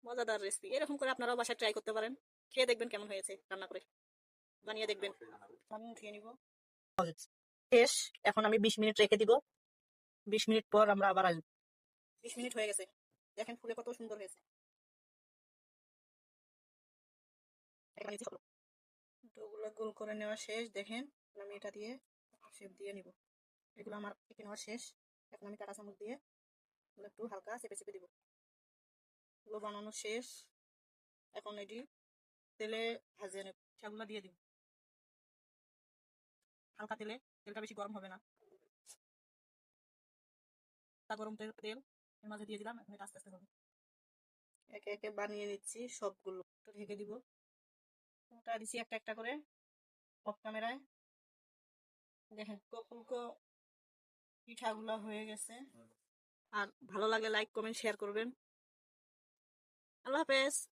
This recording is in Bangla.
মজাদার রেসিপি। এরকম করে আপনারাও বাসায় ট্রাই করতে পারেন। খেয়ে দেখবেন কেমন হয়েছে, রান্না করে বানিয়ে দেখবেন। আমি উঠিয়ে নিব। শেষ। এখন আমি 20 মিনিট রেখে দিব। 20 মিনিট পর আমরা আবার আসবো। 20 মিনিট হয়ে গেছে, দেখেন ফুলে কত সুন্দর হয়েছে। ওগুলো গোল করে নেওয়া শেষ, দেখেন। আমি এটা দিয়ে শেপ দিয়ে নিব। এগুলো আমার কেটে নেওয়া শেষ। এখন আমি কাঁটা চামচ দিয়ে একটু হালকা চেপে চেপে দিব। এগুলো বানানো শেষ। এখন এটি তেলে ভাজে নেব। পিঠাগুলো দিয়ে দিব হালকা তেলে। তেলটা বেশি গরম হবে না, গরম তেল এর মাঝে দিয়ে দিলাম। এখন এটা আস্তে আস্তে হবে। একে একে বানিয়ে নিচ্ছি সবগুলো। একটু ঢেকে দিব। ওটা দিচ্ছি একটা একটা করে অফ ক্যামেরায়। দেখেন ফুলকো পিঠাগুলো হয়ে গেছে। আর ভালো লাগলে লাইক কমেন্ট শেয়ার করবেন। আল্লাহ হাফেজ।